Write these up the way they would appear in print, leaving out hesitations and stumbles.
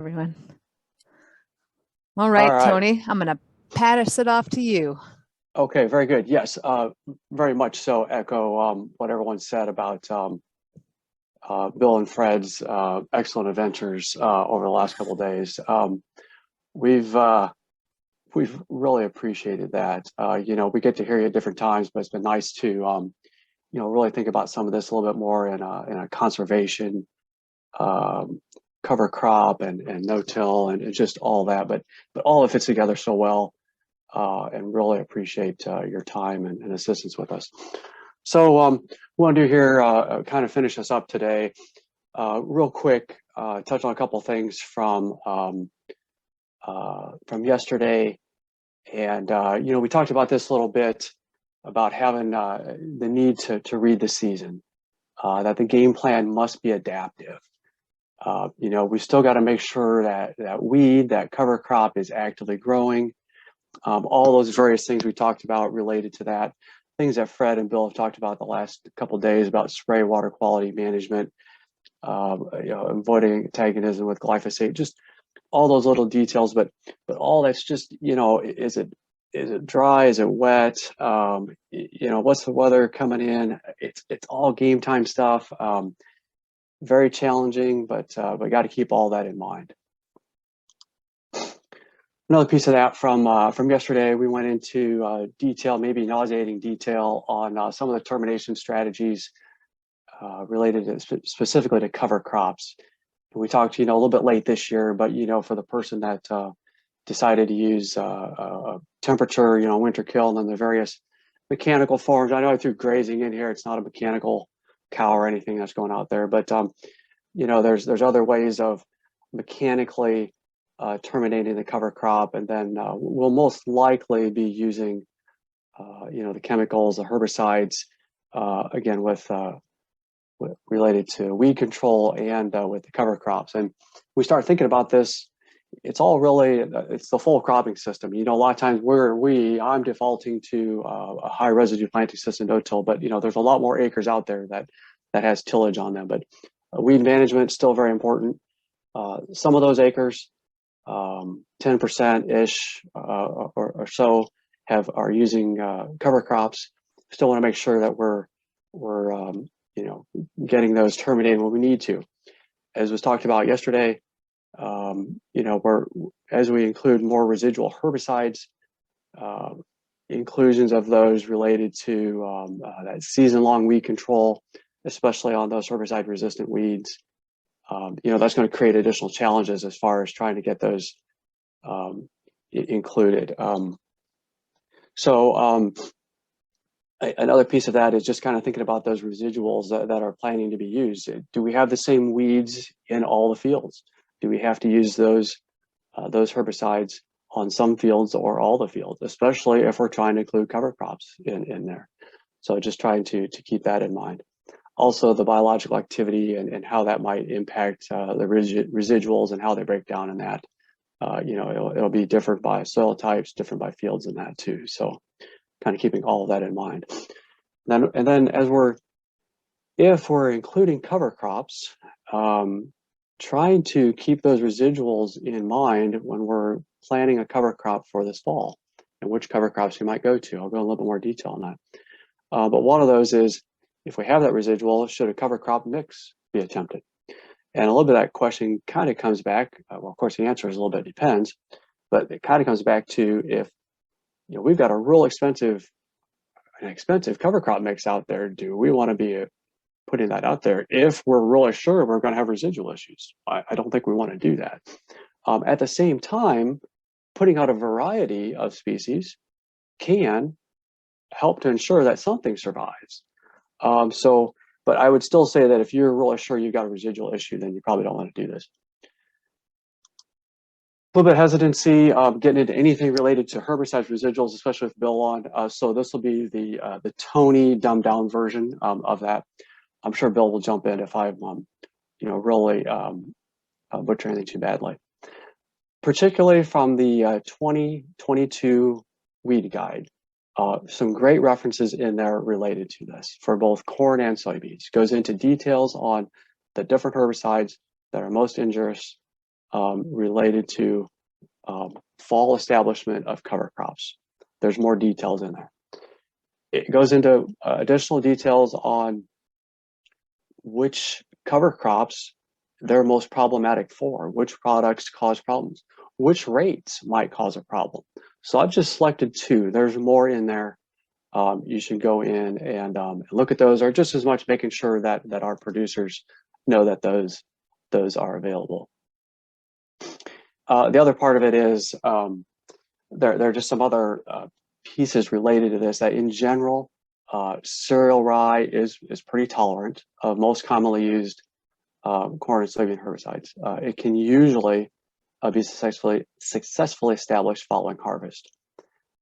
Everyone. All All right, right. Tony, I'm going to pass it off to you. Okay, very good. Yes, very much so echo what everyone said about Bill and Fred's excellent adventures over the last couple of days. We've we've really appreciated that. We get to hear you at different times, but it's been nice to really think about some of this a little bit more in a conservation cover crop and no-till and just all that. But all of it fits together so well. And really appreciate your time and assistance with us. So we want to do here, kind of finish us up today. Real quick, touch on a couple of things from yesterday. And, we talked about this a little bit about having the need to read the season, that the game plan must be adaptive. We still got to make sure that that cover crop is actively growing. All those various things we talked about related to that, things that Fred and Bill have talked about the last couple of days about spray water quality management, avoiding antagonism with glyphosate, just all those little details. But all that's just, is it dry? Is it wet? What's the weather coming in? It's all game time stuff. Very challenging, but we got to keep all that in mind. Another piece of that from yesterday, we went into detail, maybe nauseating detail on some of the termination strategies related specifically to cover crops. We talked, a little bit late this year, but for the person that decided to use temperature, winter kill, and then the various mechanical forms. I know I threw grazing in here. It's not a mechanical cow or anything that's going out there, but there's other ways of mechanically terminating the cover crop, and then we'll most likely be using, the chemicals, the herbicides, again with related to weed control and with the cover crops. And we start thinking about this. It's all really it's the full cropping system. A lot of times I'm defaulting to a high residue planting system, no-till, but there's a lot more acres out there that has tillage on them. But weed management is still very important. Some of those acres, 10% ish or so are using cover crops. Still want to make sure that we're getting those terminated when we need to. As was talked about yesterday, as we include more residual herbicides, inclusions of those related to that season-long weed control, especially on those herbicide-resistant weeds. That's going to create additional challenges as far as trying to get those included. Another piece of that is just kind of thinking about those residuals that are planning to be used. Do we have the same weeds in all the fields? Do we have to use those herbicides on some fields or all the fields, especially if we're trying to include cover crops in there? So just trying to keep that in mind. Also, the biological activity and how that might impact the residuals and how they break down in that. It'll be different by soil types, different by fields in that too. So kind of keeping all of that in mind. And then if we're including cover crops, trying to keep those residuals in mind when we're planning a cover crop for this fall and which cover crops we might go to. I'll go in a little bit more detail on that. But one of those is, if we have that residual, should a cover crop mix be attempted? And a little bit of that question kind of comes back. Well, of course, the answer is a little bit depends, but it kind of comes back to if we've got a real expensive cover crop mix out there, do we want to be putting that out there if we're really sure we're going to have residual issues? I don't think we want to do that. At the same time, putting out a variety of species can help to ensure that something survives. But I would still say that if you're really sure you've got a residual issue, then you probably don't want to do this. A little bit of hesitancy getting into anything related to herbicides residuals, especially with Bill on. So this will be the Tony dumbed down version of that. I'm sure Bill will jump in if I'm really butcher anything too badly. Particularly from the 2022 weed guide. Some great references in there related to this for both corn and soybeans. Goes into details on the different herbicides that are most injurious related to fall establishment of cover crops. There's more details in there. It goes into additional details on which cover crops they're most problematic for, which products cause problems, which rates might cause a problem. So I've just selected 2. There's more in there. You should go in and look at those, or just as much making sure that our producers know that those are available. The other part of it is there are just some other pieces related to this that in general, cereal rye is pretty tolerant of most commonly used corn and soybean herbicides. It can usually be successfully established following harvest.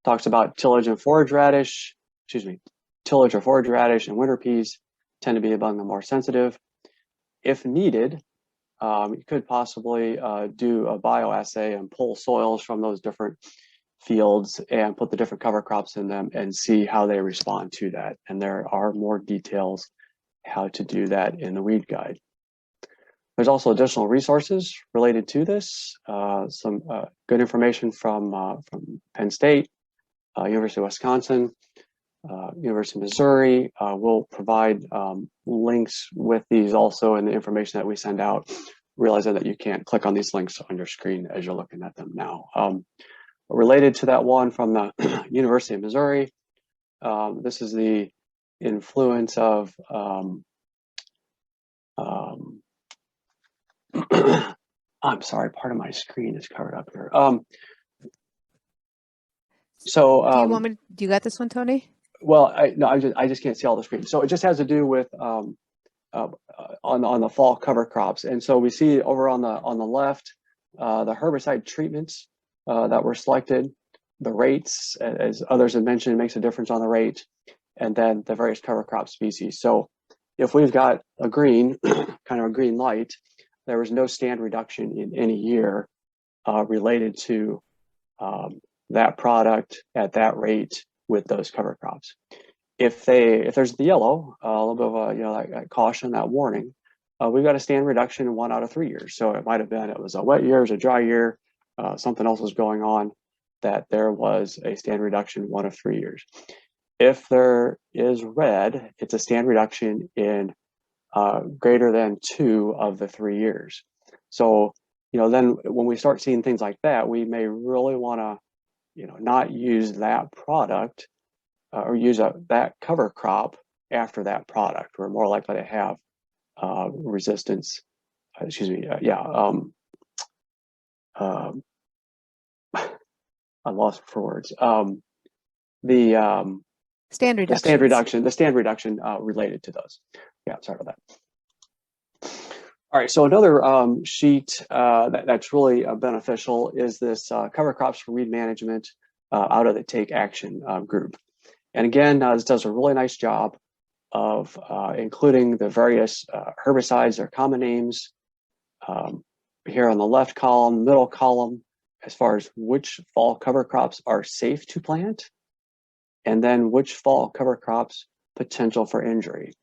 Talks about tillage and forage radish, tillage or forage radish and winter peas tend to be among the more sensitive. If needed, you could possibly do a bioassay and pull soils from those different fields and put the different cover crops in them and see how they respond to that. And there are more details how to do that in the weed guide. There's also additional resources related to this. Some good information from Penn State, University of Wisconsin, University of Missouri. We'll provide links with these also in the information that we send out, realizing that you can't click on these links on your screen as you're looking at them now. Related to that one from the University of Missouri, this is the influence of I'm sorry, part of my screen is covered up here. Do you got this one, Tony? Well, I just can't see all the screen. So it just has to do with on the fall cover crops. And so we see over on the left, the herbicide treatments that were selected, the rates, as others have mentioned, makes a difference on the rate, and then the various cover crop species. So if we've got a green, kind of a green light, there was no stand reduction in any year related to that product at that rate with those cover crops. If there's the yellow, a little bit of that caution, that warning, we've got a stand reduction in 1 out of 3 years. So it might have been it was a wet year, it was a dry year, something else was going on, that there was a stand reduction 1 of 3 years. If there is red, it's a stand reduction in greater than 2 of the 3 years. So, then when we start seeing things like that, we may really want to, not use that product or use that cover crop after that product. We're more likely to have resistance, I lost for words. The stand reduction related to those. Yeah, sorry about that. All right, so another sheet that's really beneficial is this cover crops for weed management out of the Take Action group. And again, this does a really nice job of including the various herbicides, their common names, here on the left column, middle column, as far as which fall cover crops are safe to plant, and then which fall cover crops potential for injury.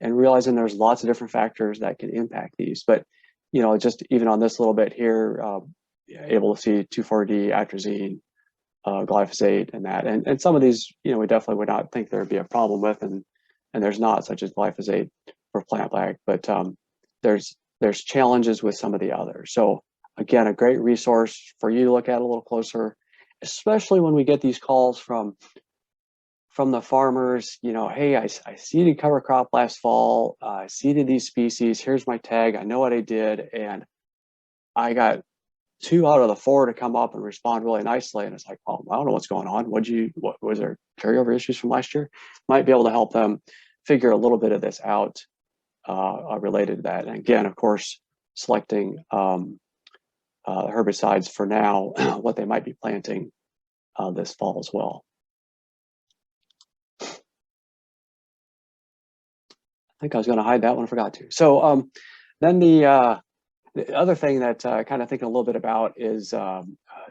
And realizing there's lots of different factors that can impact these. But, just even on this little bit here, able to see 2,4-D, atrazine, glyphosate, and that. And some of these, we definitely would not think there would be a problem with, and there's not, such as glyphosate for plant black. But there's challenges with some of the others. So again, a great resource for you to look at a little closer, especially when we get these calls from the farmers, hey, I seeded cover crop last fall, I seeded these species, here's my tag, I know what I did, and I got 2 out of the 4 to come up and respond really nicely. And it's like, oh, I don't know what's going on. What was there carryover issues from last year? Might be able to help them figure a little bit of this out related to that. And again, of course, selecting herbicides for now, what they might be planting this fall as well. I think I was going to hide that one, I forgot to. So then the other thing that kind of thinking a little bit about is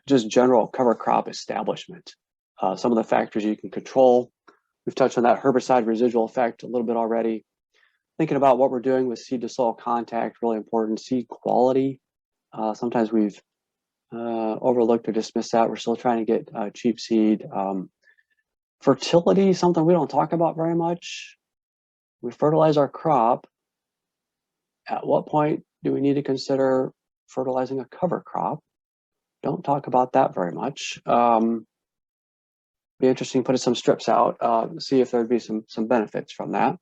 just general cover crop establishment. Some of the factors you can control. We've touched on that herbicide residual effect a little bit already. Thinking about what we're doing with seed to soil contact, really important. Seed quality Sometimes we've overlooked or dismissed that. We're still trying to get cheap seed. Fertility, something we don't talk about very much. We fertilize our crop. At what point do we need to consider fertilizing a cover crop? Don't talk about that very much. Be interesting putting some strips out, see if there'd be some benefits from that.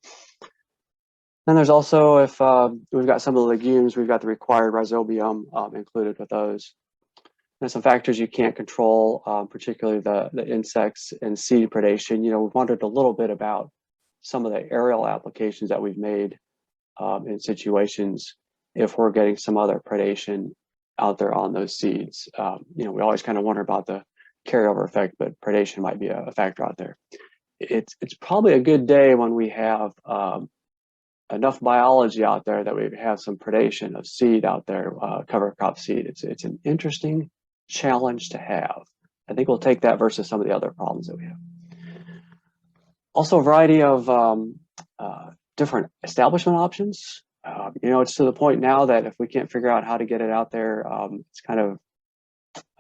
Then there's also, if we've got some of the legumes, we've got the required rhizobium included with those. There's some factors you can't control, particularly the insects and seed predation. You know, we've wondered a little bit about some of the aerial applications that we've made in situations if we're getting some other predation out there on those seeds. You know, we always kind of wonder about the carryover effect, but predation might be a factor out there. It's probably a good day when we have enough biology out there that we have some predation of seed out there, cover crop seed. It's an interesting challenge to have. I think we'll take that versus some of the other problems that we have. Also, a variety of different establishment options. You know, it's to the point now that if we can't figure out how to get it out there, it's kind of,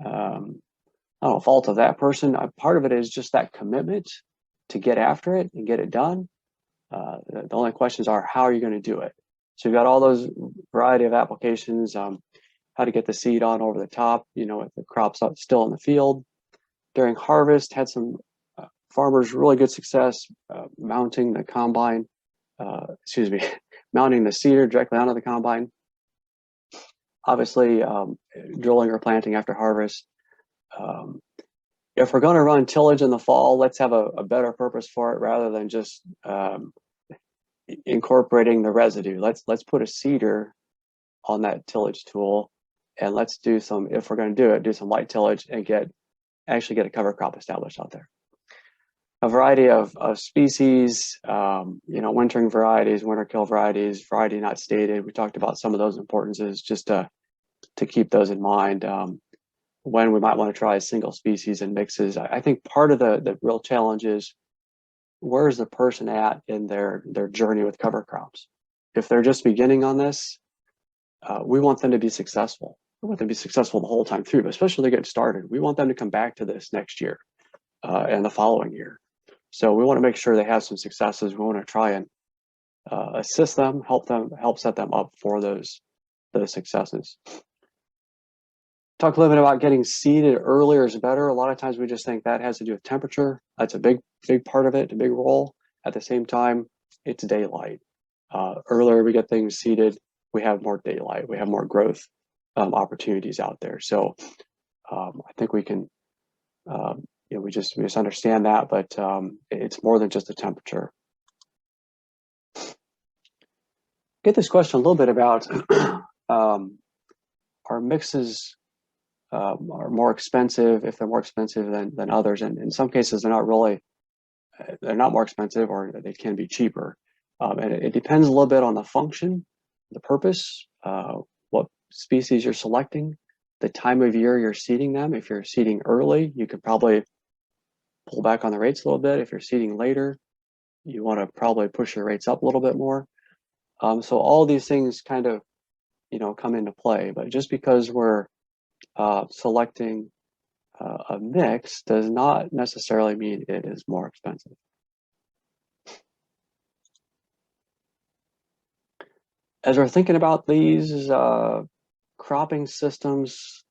I don't know, fault of that person. Part of it is just that commitment to get after it and get it done. The only questions are, how are you going to do it? So you've got all those variety of applications, how to get the seed on over the top, you know, if the crop's still in the field. During harvest, had some farmers really good success mounting the combine, mounting the seeder directly onto the combine. Obviously, drilling or planting after harvest. If we're going to run tillage in the fall, let's have a better purpose for it rather than just incorporating the residue. Let's put a seeder on that tillage tool, and let's do some, if we're going to do it, do some light tillage and actually get a cover crop established out there. A variety of species, you know, wintering varieties, winter kill varieties, variety not stated. We talked about some of those importances just to keep those in mind. When we might want to try a single species and mixes. I think part of the real challenge is, where is the person at in their journey with cover crops? If they're just beginning on this, we want them to be successful. We want them to be successful the whole time through, but especially when they get started. We want them to come back to this next year and the following year. So we want to make sure they have some successes. We want to try and assist them, help set them up for those successes. Talk a little bit about getting seeded earlier is better. A lot of times we just think that has to do with temperature. That's a big part of it, a big role. At the same time, it's daylight. Earlier we get things seeded, we have more daylight, we have more growth opportunities out there. So I think we can, you know, we just understand that, but it's more than just the temperature. Get this question a little bit about our mixes are more expensive, if they're more expensive than others, and in some cases they're not more expensive, or they can be cheaper, and it depends a little bit on the function, the purpose, what species you're selecting, the time of year you're seeding them. If you're seeding early, you could probably pull back on the rates a little bit. If you're seeding later, you want to probably push your rates up a little bit more. So all these things kind of, you know, come into play, but just because we're selecting a mix does not necessarily mean it is more expensive. As we're thinking about these cropping systems,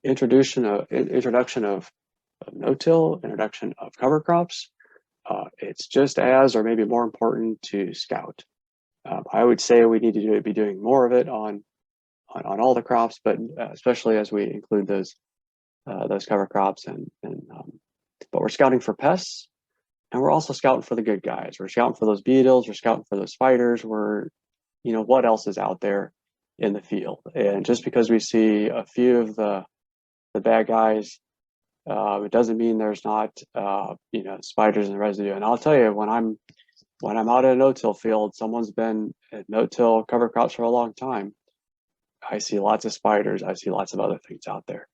introduction of no-till, introduction of cover crops, it's just as, or maybe more important, to scout. I would say we need to be doing more of it on all the crops, but especially as we include those cover crops, but we're scouting for pests, and we're also scouting for the good guys. We're scouting for those beetles, we're scouting for those spiders, you know, what else is out there in the field. And just because we see a few of the bad guys, it doesn't mean there's not you know, spiders and residue. And I'll tell you, when I'm out in a no-till field, someone's been at no-till cover crops for a long time, I see lots of spiders, I see lots of other things out there.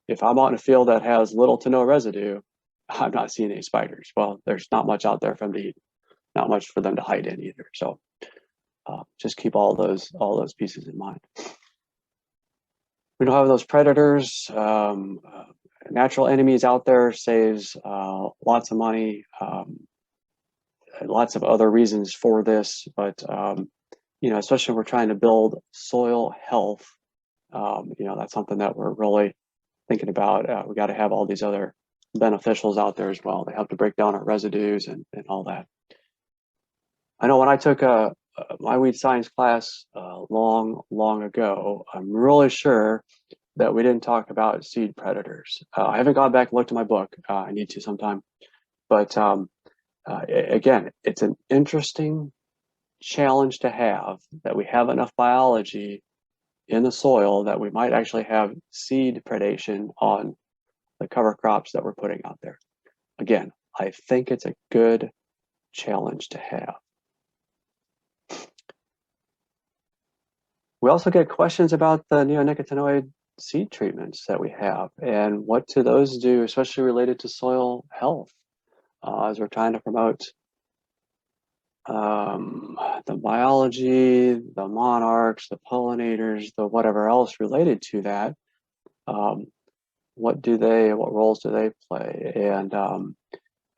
If I'm out in a field that has little to no residue, I'm not seeing any spiders. Well, there's not much out there for them to eat, not much for them to hide in either. So just keep all those pieces in mind. we don't have those predators. Natural enemies out there saves lots of money. Lots of other reasons for this, but you know, especially when we're trying to build soil health, you know, that's something that we're really thinking about. We got to have all these other beneficials out there as well. They help to break down our residues and all that. I know when I took my weed science class long ago, I'm really sure that we didn't talk about seed predators. I haven't gone back and looked at my book. I need to sometime. But again, it's an interesting challenge to have, that we have enough biology in the soil that we might actually have seed predation on the cover crops that we're putting out there. Again, I think it's a good challenge to have. We also get questions about the neonicotinoid seed treatments that we have and what do those do, especially related to soil health, as we're trying to promote the biology, the monarchs, the pollinators, the whatever else related to that. What roles do they play? And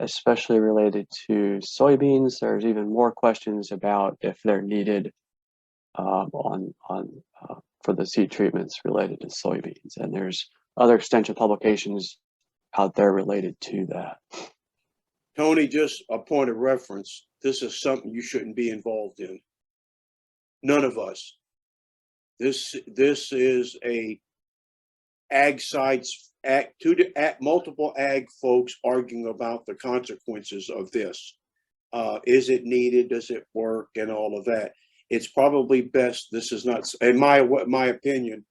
especially related to soybeans, there's even more questions about if they're needed for the seed treatments related to soybeans. And there's other extension publications out there related to that. Tony, just a point of reference. This is something you shouldn't be involved in. None of us. This is a ag sites, multiple ag folks arguing about the consequences of this. Is it needed? Does it work? And all of that. It's probably best. This is not, in my opinion.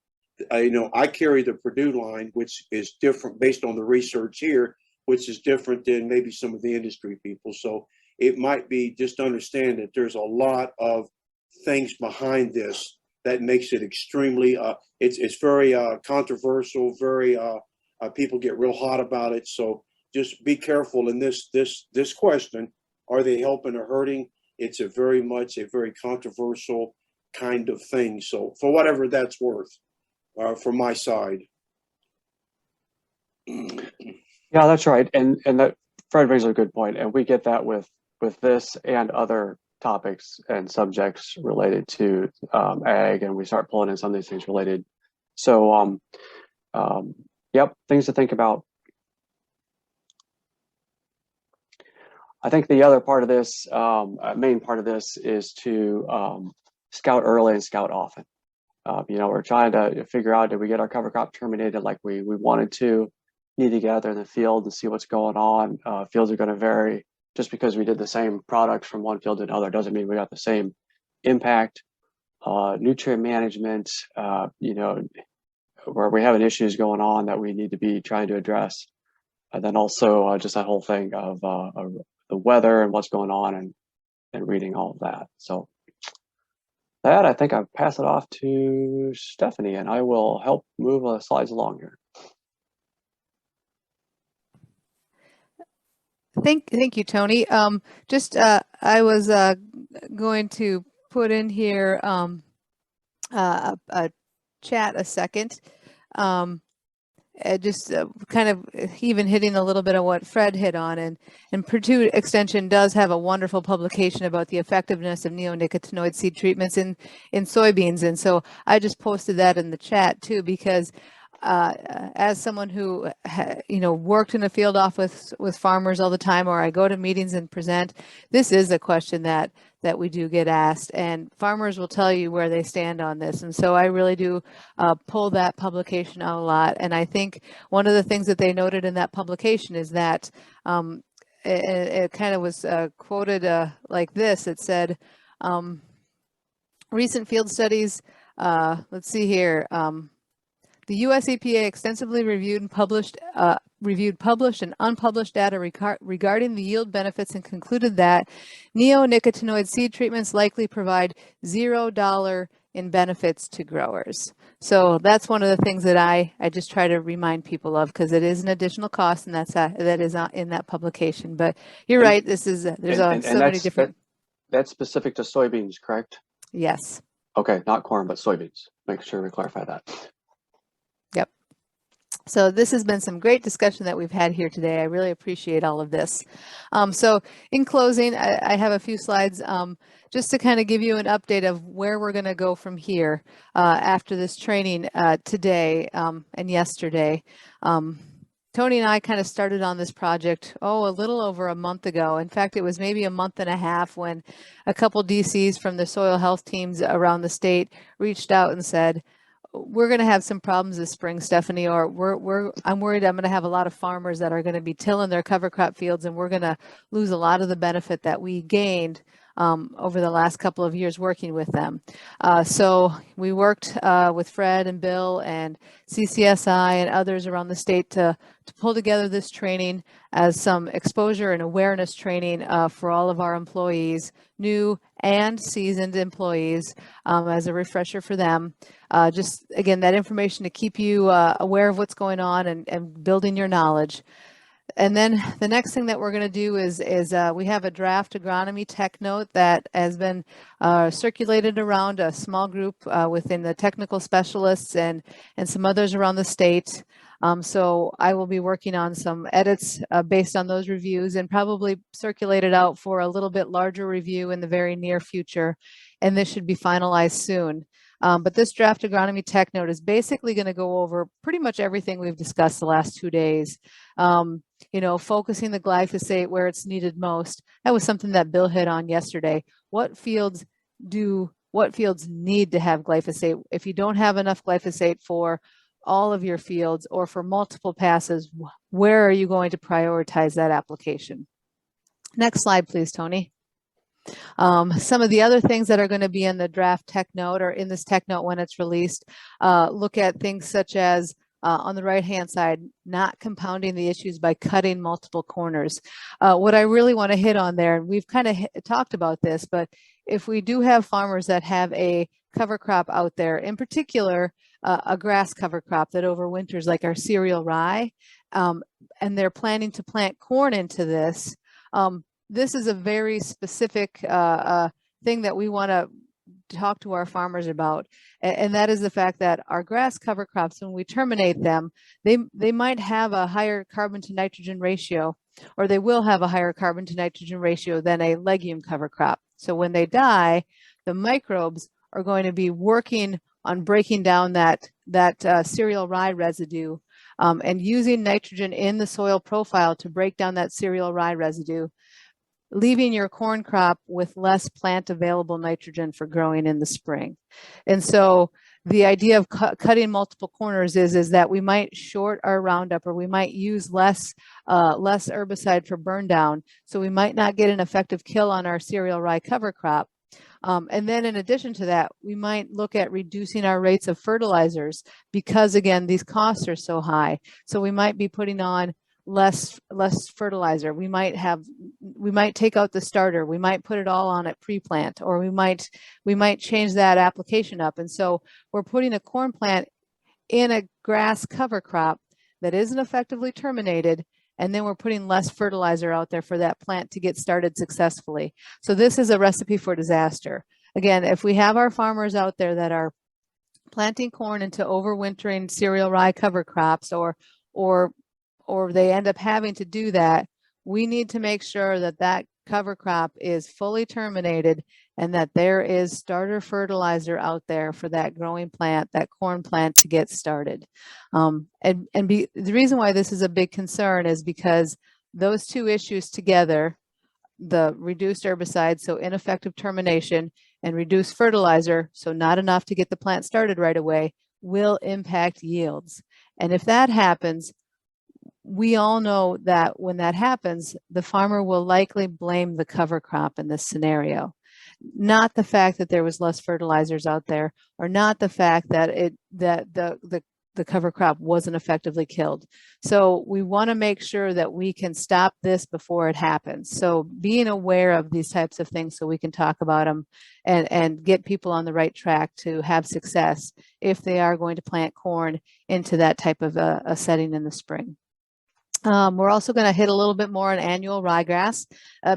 You know, I carry the Purdue line, which is different based on the research here, which is different than maybe some of the industry people. So it might be just to understand that there's a lot of things behind this that makes it extremely, it's very controversial, very, people get real hot about it. So just be careful in this question. Are they helping or hurting? It's a very controversial kind of thing. So for whatever that's worth, from my side. Yeah, that's right. And that Fred brings a good point. And we get that with this and other topics and subjects related to ag, and we start pulling in some of these things related. So, yep, things to think about. I think the other part of this, main part of this, is to scout early and scout often. You know, we're trying to figure out, did we get our cover crop terminated like we wanted to? Need to get out there in the field and see what's going on. Fields are going to vary. Just because we did the same products from one field to another doesn't mean we got the same impact. Nutrient management, you know, where we have issues going on that we need to be trying to address. And then also just that whole thing of the weather and what's going on and reading all of that. So that, I think I'll pass it off to Stephanie, and I will help move the slides along here. Thank you, Tony. I was going to put in here a chat a second. Just kind of even hitting a little bit of what Fred hit on, and Purdue Extension does have a wonderful publication about the effectiveness of neonicotinoid seed treatments in soybeans, and so I just posted that in the chat too, because as someone who worked in a field office with farmers all the time, or I go to meetings and present, this is a question that we do get asked, and farmers will tell you where they stand on this. And so I really do pull that publication out a lot. And I think one of the things that they noted in that publication is that it kind of was quoted like this. It said, recent field studies, let's see here, the US EPA extensively reviewed published and unpublished data regarding the yield benefits and concluded that neonicotinoid seed treatments likely provide $0 in benefits to growers. So that's one of the things that I just try to remind people of, because it is an additional cost, and that is not in that publication. But you're right. This is there's so many different. That's specific to soybeans, correct? Yes. Okay, not corn, but soybeans. Make sure we clarify that. So this has been some great discussion that we've had here today. I really appreciate all of this. So in closing, I have a few slides just to kind of give you an update of where we're going to go from here after this training today and yesterday. Tony and I kind of started on this project, a little over a month ago. In fact, it was maybe a month and a half when a couple DCs from the soil health teams around the state reached out and said, we're going to have some problems this spring, Stephanie, or I'm worried I'm going to have a lot of farmers that are going to be tilling their cover crop fields, and we're going to lose a lot of the benefit that we gained over the last couple of years working with them. So we worked with Fred and Bill and CCSI and others around the state to pull together this training as some exposure and awareness training for all of our employees, new and seasoned employees, as a refresher for them. Just again, that information to keep you aware of what's going on and building your knowledge. And then the next thing that we're going to do is we have a draft agronomy tech note that has been circulated around a small group within the technical specialists and some others around the state. So I will be working on some edits based on those reviews and probably circulate it out for a little bit larger review in the very near future. And this should be finalized soon. But this draft agronomy tech note is basically going to go over pretty much everything we've discussed the last 2 days. Focusing the glyphosate where it's needed most. That was something that Bill hit on yesterday. What fields need to have glyphosate? If you don't have enough glyphosate for all of your fields or for multiple passes, where are you going to prioritize that application? Next slide, please, Tony. Some of the other things that are going to be in the draft tech note or in this tech note when it's released, look at things such as on the right-hand side, not compounding the issues by cutting multiple corners. What I really want to hit on there, and we've kind of talked about this, but if we do have farmers that have a cover crop out there, in particular, a grass cover crop that overwinters like our cereal rye, and they're planning to plant corn into this, this is a very specific thing that we want to talk to our farmers about, and that is the fact that our grass cover crops, when we terminate them, they might have a higher carbon to nitrogen ratio, or they will have a higher carbon to nitrogen ratio than a legume cover crop. So when they die, the microbes are going to be working on breaking down that cereal rye residue and using nitrogen in the soil profile to break down that cereal rye residue, leaving your corn crop with less plant available nitrogen for growing in the spring. And so the idea of cutting multiple corners is that we might short our Roundup, or we might use less herbicide for burn down. So we might not get an effective kill on our cereal rye cover crop. And then in addition to that, we might look at reducing our rates of fertilizers because, again, these costs are so high. So we might be putting on less fertilizer. We might take out the starter. We might put it all on at pre-plant, or we might change that application up. And so we're putting a corn plant in a grass cover crop that isn't effectively terminated, and then we're putting less fertilizer out there for that plant to get started successfully. So this is a recipe for disaster. Again, if we have our farmers out there that are planting corn into overwintering cereal rye cover crops, or they end up having to do that, we need to make sure that that cover crop is fully terminated and that there is starter fertilizer out there for that growing plant, that corn plant, to get started. The reason why this is a big concern is because those two issues together, the reduced herbicide, so ineffective termination, and reduced fertilizer, so not enough to get the plant started right away, will impact yields. And if that happens, we all know that when that happens, the farmer will likely blame the cover crop in this scenario, not the fact that there was less fertilizers out there, or not the fact that the cover crop wasn't effectively killed. So we want to make sure that we can stop this before it happens. So being aware of these types of things so we can talk about them and get people on the right track to have success if they are going to plant corn into that type of a setting in the spring. We're also going to hit a little bit more on annual ryegrass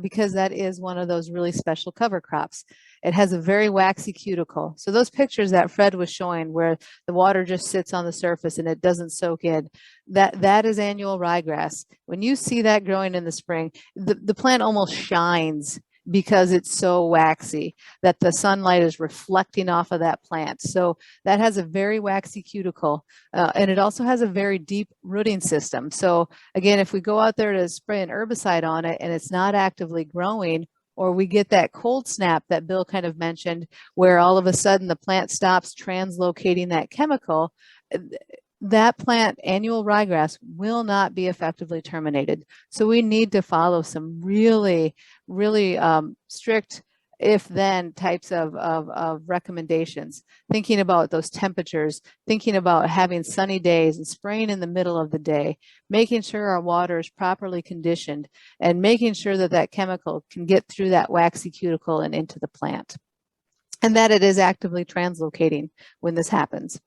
because that is one of those really special cover crops. It has a very waxy cuticle. So those pictures that Fred was showing where the water just sits on the surface and it doesn't soak in, that is annual ryegrass. When you see that growing in the spring, the plant almost shines because it's so waxy that the sunlight is reflecting off of that plant. So that has a very waxy cuticle and it also has a very deep rooting system. So again, if we go out there to spray an herbicide on it and it's not actively growing, or we get that cold snap that Bill kind of mentioned, where all of a sudden the plant stops translocating that chemical, that plant, annual ryegrass, will not be effectively terminated. So we need to follow some really, really strict if-then types of recommendations, thinking about those temperatures, thinking about having sunny days and spraying in the middle of the day, making sure our water is properly conditioned, and making sure that that chemical can get through that waxy cuticle and into the plant, and that it is actively translocating when this happens.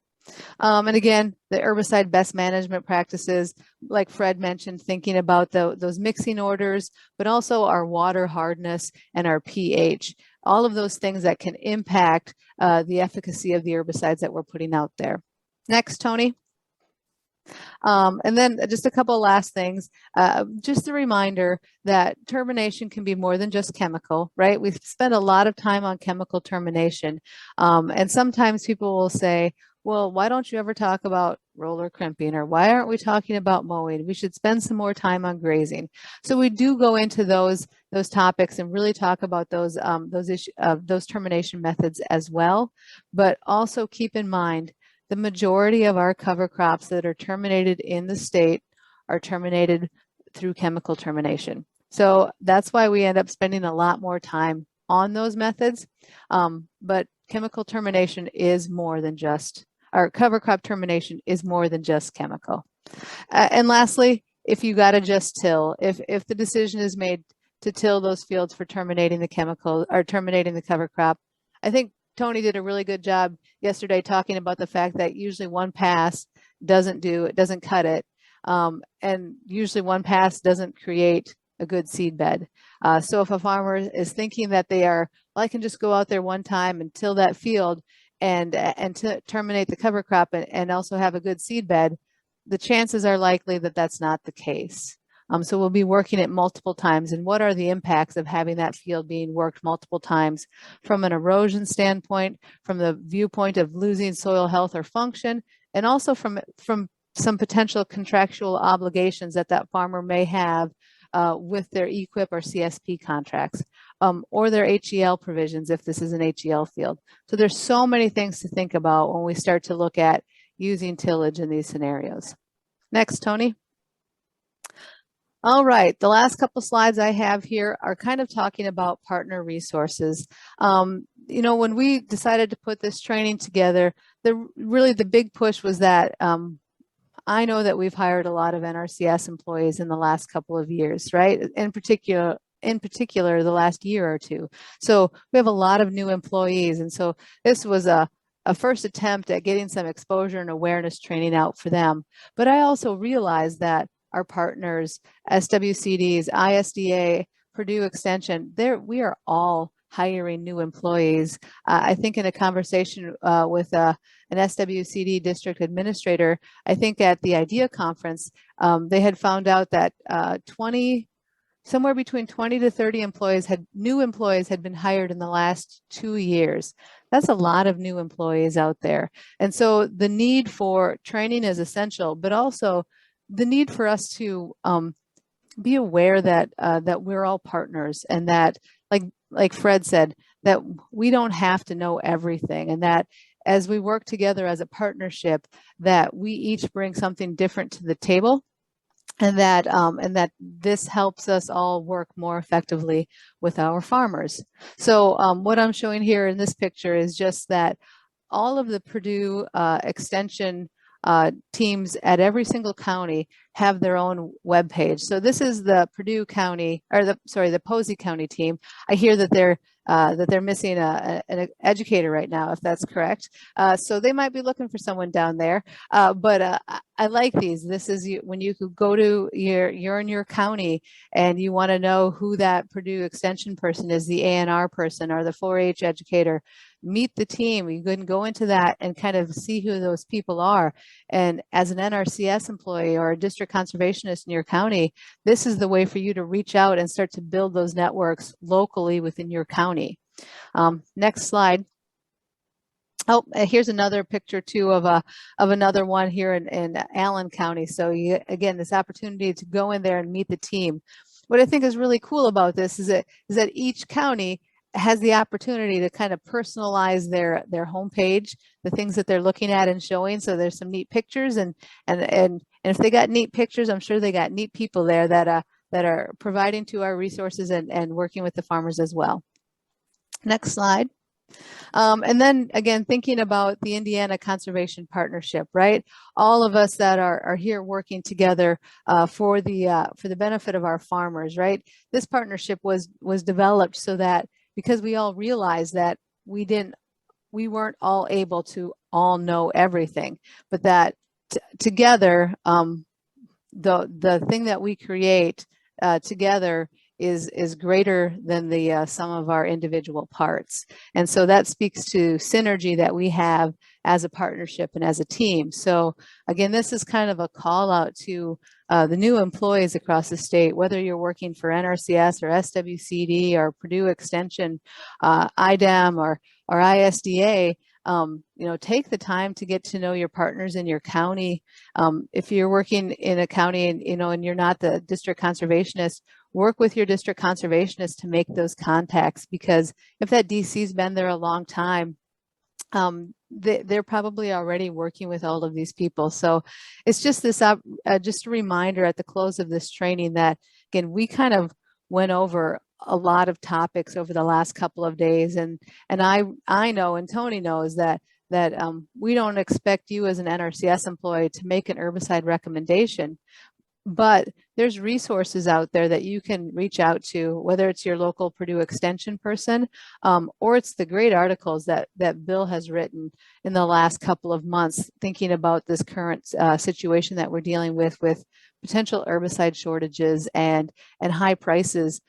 And again, the herbicide best management practices, like Fred mentioned, thinking about those mixing orders, but also our water hardness and our pH, all of those things that can impact the efficacy of the herbicides that we're putting out there. Next, Tony. And then just a couple last things, just a reminder that termination can be more than just chemical, right? We've spent a lot of time on chemical termination. And sometimes people will say, well, why don't you ever talk about roller crimping, or why aren't we talking about mowing? We should spend some more time on grazing. So we do go into those topics and really talk about those termination methods as well. But also keep in mind, the majority of our cover crops that are terminated in the state are terminated through chemical termination. So that's why we end up spending a lot more time on those methods. But chemical termination is more than just, or cover crop termination is more than just chemical. And lastly, if you got to just till, if the decision is made to till those fields for terminating the chemical or terminating the cover crop, I think Tony did a really good job yesterday talking about the fact that usually one pass doesn't cut it. And usually one pass doesn't create a good seed bed. So if a farmer is thinking that well, I can just go out there one time and till that field and to terminate the cover crop and also have a good seed bed, the chances are likely that that's not the case. So we'll be working it multiple times. And what are the impacts of having that field being worked multiple times from an erosion standpoint, from the viewpoint of losing soil health or function, and also from some potential contractual obligations that farmer may have with their EQIP or CSP contracts, or their HEL provisions if this is an HEL field. So there's so many things to think about when we start to look at using tillage in these scenarios. Next, Tony. All right, the last couple slides I have here are kind of talking about partner resources. You know, when we decided to put this training together, really the big push was that I know that we've hired a lot of NRCS employees in the last couple of years, right? In particular, the last year or two. So we have a lot of new employees. And so this was a first attempt at getting some exposure and awareness training out for them. But I also realized that our partners, SWCDs, ISDA, Purdue Extension, we are all hiring new employees. I think in a conversation with an SWCD district administrator, I think at the IDEA conference, they had found out that somewhere between 20 to 30 new employees had been hired in the last 2 years. That's a lot of new employees out there. And so the need for training is essential, but also the need for us to be aware that we're all partners, and that, like Fred said, that we don't have to know everything, and that as we work together as a partnership, that we each bring something different to the table, and that this helps us all work more effectively with our farmers. So what I'm showing here in this picture is just that all of the Purdue Extension teams at every single county have their own web page. So this is the Purdue County, or the Posey County team. I hear that that they're missing an educator right now, if that's correct. So they might be looking for someone down there. But I like these. This is when you could go to you're in your county and you want to know who that Purdue Extension person is, the ANR person or the 4-H educator. Meet the team. You can go into that and kind of see who those people are. And as an NRCS employee or a district conservationist in your county, this is the way for you to reach out and start to build those networks locally within your county. Next slide. Oh, here's another picture too of another one here in Allen County. So again, this opportunity to go in there and meet the team. What I think is really cool about this is that each county has the opportunity to kind of personalize their homepage, the things that they're looking at and showing. So there's some neat pictures, and if they got neat pictures, I'm sure they got neat people there that are providing to our resources and working with the farmers as well. Next slide. And then again, thinking about the Indiana Conservation Partnership, right? All of us that are here working together for the benefit of our farmers, right? This partnership was developed so that, because we all realized that we weren't all able to all know everything, but that together, the thing that we create together is greater than the sum of our individual parts. And so that speaks to synergy that we have as a partnership and as a team. So again, this is kind of a call out to the new employees across the state, whether you're working for NRCS or SWCD or Purdue Extension, IDEM or ISDA. Take the time to get to know your partners in your county. If you're working in a county and you're not the district conservationist, work with your district conservationist to make those contacts, because if that DC's been there a long time, they're probably already working with all of these people. So it's just this just a reminder at the close of this training that, again, we kind of went over a lot of topics over the last couple of days, and I know, and Tony knows, that we don't expect you as an NRCS employee to make an herbicide recommendation, but there's resources out there that you can reach out to, whether it's your local Purdue Extension person, or it's the great articles that Bill has written in the last couple of months, thinking about this current situation that we're dealing with potential herbicide shortages and high prices.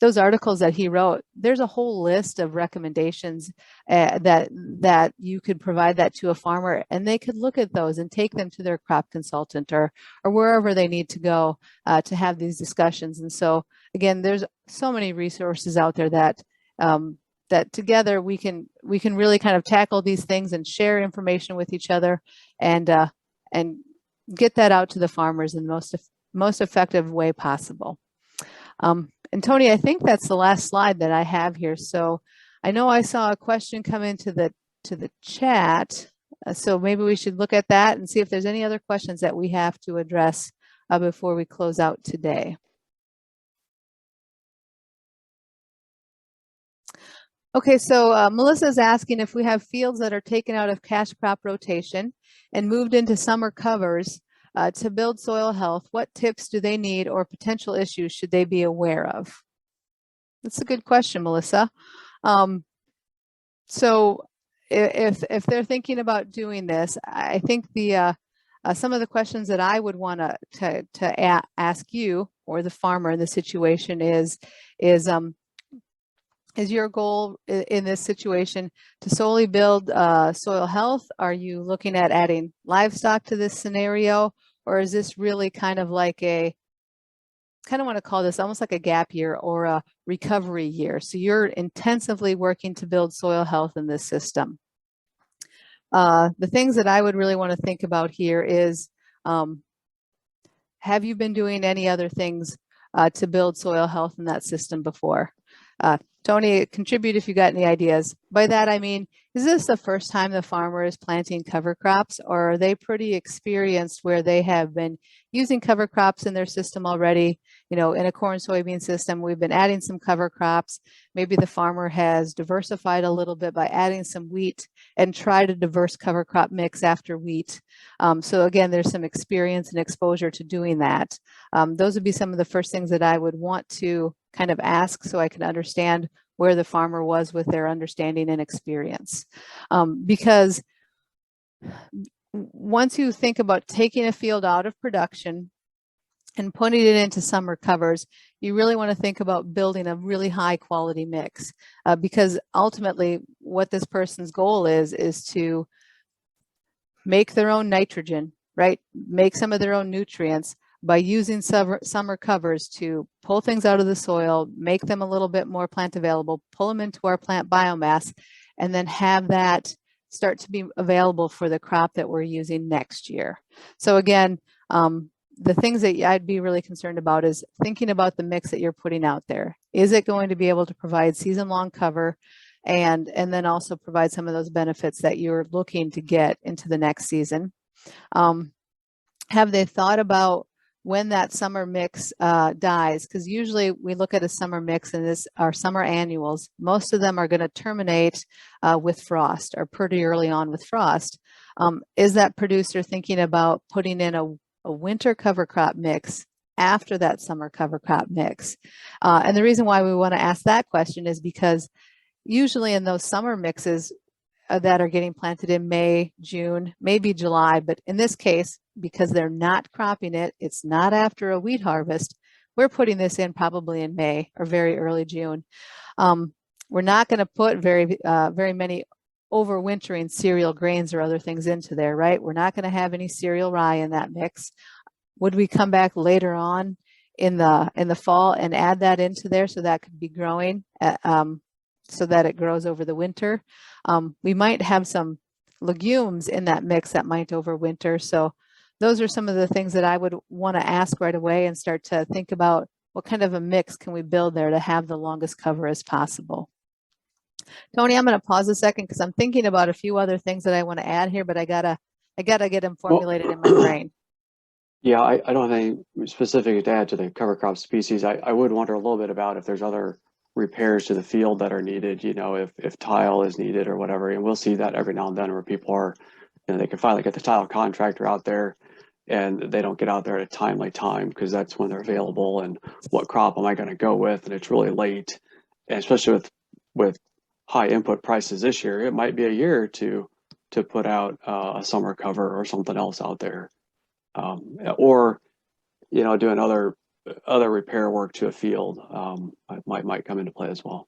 Those articles that he wrote, there's a whole list of recommendations that you could provide that to a farmer, and they could look at those and take them to their crop consultant or wherever they need to go to have these discussions. And so again, there's so many resources out there that that together we can really kind of tackle these things and share information with each other and get that out to the farmers in the most effective way possible. And Tony, I think that's the last slide that I have here. So I know I saw a question come into the chat. So maybe we should look at that and see if there's any other questions that we have to address before we close out today. Okay, so Melissa's asking if we have fields that are taken out of cash crop rotation and moved into summer covers to build soil health, what tips do they need or potential issues should they be aware of? That's a good question, Melissa. So if they're thinking about doing this, I think the some of the questions that I would want to ask you or the farmer in the situation is your goal in this situation to solely build soil health? Are you looking at adding livestock to this scenario? Or is this really kind of like want to call this almost like a gap year or a recovery year? So you're intensively working to build soil health in this system. The things that I would really want to think about here is, have you been doing any other things to build soil health in that system before? Tony, contribute if you got any ideas. By that, I mean, is this the first time the farmer is planting cover crops, or are they pretty experienced where they have been using cover crops in their system already? In a corn soybean system, we've been adding some cover crops. Maybe the farmer has diversified a little bit by adding some wheat and tried a diverse cover crop mix after wheat. So again, there's some experience and exposure to doing that. Those would be some of the first things that I would want to kind of ask so I can understand where the farmer was with their understanding and experience. Because once you think about taking a field out of production and putting it into summer covers, you really want to think about building a really high quality mix, because ultimately what this person's goal is to make their own nitrogen, right? Make some of their own nutrients by using summer covers to pull things out of the soil, make them a little bit more plant available, pull them into our plant biomass, and then have that start to be available for the crop that we're using next year. So again, the things that I'd be really concerned about is thinking about the mix that you're putting out there. Is it going to be able to provide season-long cover and then also provide some of those benefits that you're looking to get into the next season? Have they thought about when that summer mix dies? Because usually we look at a summer mix, and this our summer annuals. Most of them are going to terminate with frost or pretty early on with frost. Is that producer thinking about putting in a winter cover crop mix after that summer cover crop mix? And the reason why we want to ask that question is because usually in those summer mixes that are getting planted in May, June, maybe July, but in this case, because they're not cropping it, it's not after a wheat harvest, we're putting this in probably in May or very early June. We're not going to put very many overwintering cereal grains or other things into there, right? We're not going to have any cereal rye in that mix. Would we come back later on in the fall and add that into there so that could be growing, so that it grows over the winter? We might have some legumes in that mix that might overwinter. So those are some of the things that I would want to ask right away and start to think about what kind of a mix can we build there to have the longest cover as possible. Tony, I'm going to pause a second because I'm thinking about a few other things that I want to add here, but I gotta get them formulated in my brain. Yeah, I don't have anything specific to add to the cover crop species. I would wonder a little bit about if there's other repairs to the field that are needed, if tile is needed or whatever. And we'll see that every now and then where people are, they can finally get the tile contractor out there and they don't get out there at a timely time because that's when they're available. And what crop am I going to go with? And it's really late. And especially with high input prices this year, it might be a year to put out a summer cover or something else out there. Or, doing other repair work to a field might come into play as well.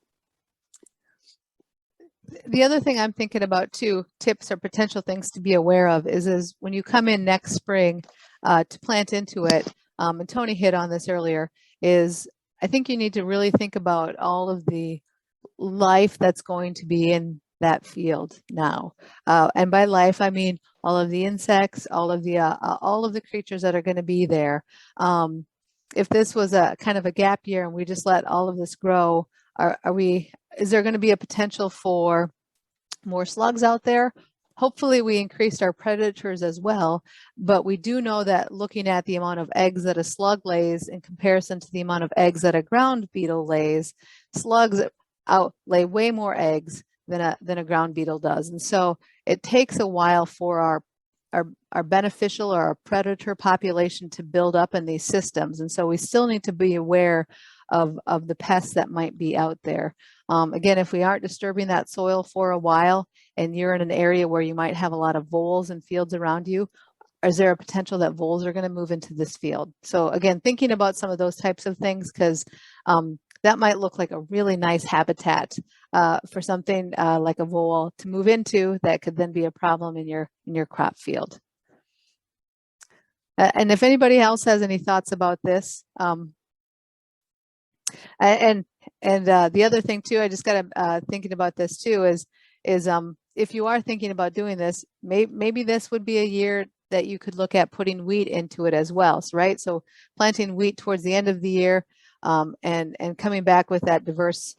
The other thing I'm thinking about too, tips or potential things to be aware of is when you come in next spring to plant into it, and Tony hit on this earlier, is I think you need to really think about all of the life that's going to be in that field now. And by life, I mean all of the insects, all of the creatures that are going to be there. If this was a kind of a gap year and we just let all of this grow, is there going to be a potential for more slugs out there? Hopefully we increased our predators as well, but we do know that looking at the amount of eggs that a slug lays in comparison to the amount of eggs that a ground beetle lays, slugs lay way more eggs than a ground beetle does. And so it takes a while for our beneficial or our predator population to build up in these systems. And so we still need to be aware of the pests that might be out there. Again, if we aren't disturbing that soil for a while and you're in an area where you might have a lot of voles and fields around you, is there a potential that voles are going to move into this field? So again, thinking about some of those types of things, because that might look like a really nice habitat for something like a vole to move into that could then be a problem in your crop field. And if anybody else has any thoughts about this, and the other thing too, I just got thinking about this too, is if you are thinking about doing this, maybe this would be a year that you could look at putting wheat into it as well. So, right, so planting wheat towards the end of the year, and coming back with that diverse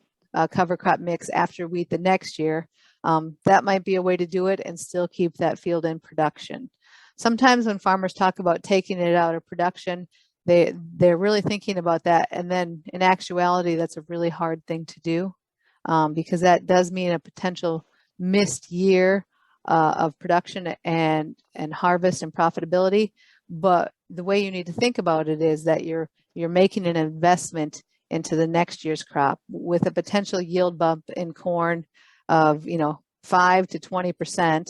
cover crop mix after wheat the next year, that might be a way to do it and still keep that field in production. Sometimes when farmers talk about taking it out of production, they're really thinking about that, and then in actuality, that's a really hard thing to do, because that does mean a potential missed year of production and harvest and profitability. But the way you need to think about it is that you're making an investment into the next year's crop with a potential yield bump in corn of, 5 to 20%,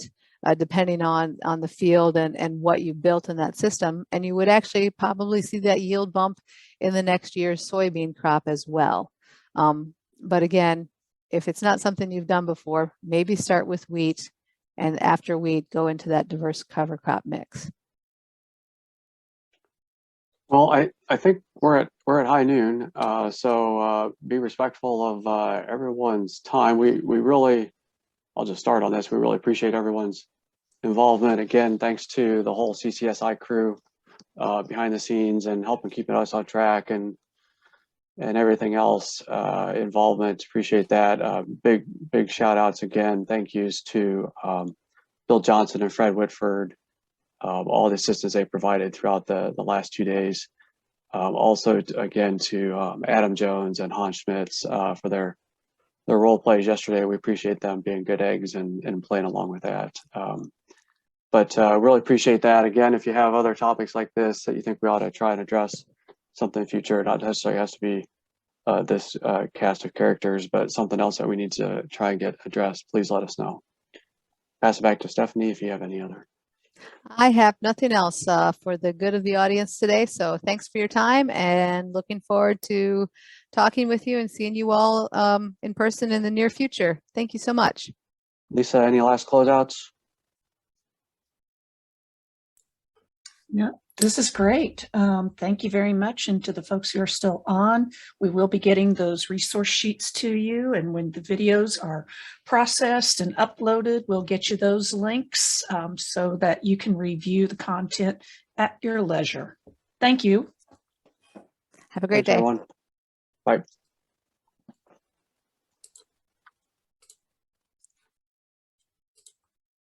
depending on the field and what you built in that system. And you would actually probably see that yield bump in the next year's soybean crop as well. But again, if it's not something you've done before, maybe start with wheat, and after wheat, go into that diverse cover crop mix. Well, I think we're at high noon, so be respectful of everyone's time. We really, I'll just start on this. We really appreciate everyone's involvement. Again, thanks to the whole CCSI crew behind the scenes and helping keeping us on track and everything else involvement. Appreciate that. Big shout outs again. Thank yous to Bill Johnson and Fred Whitford. All the assistance they provided throughout the last 2 days. Also, again, to Adam Jones and Hans Schmitz for their role plays yesterday. We appreciate them being good eggs and playing along with that. But really appreciate that. Again, if you have other topics like this that you think we ought to try and address something in the future, not necessarily has to be this cast of characters, but something else that we need to try and get addressed, please let us know. Pass it back to Stephanie if you have any other. I have nothing else for the good of the audience today. So thanks for your time, and looking forward to talking with you and seeing you all in person in the near future. Thank you so much. Lisa, any last closeouts? Yeah, this is great. Thank you very much. And to the folks who are still on, we will be getting those resource sheets to you. And when the videos are processed and uploaded, we'll get you those links so that you can review the content at your leisure. Thank you. Have a great Thanks, day. everyone. Bye.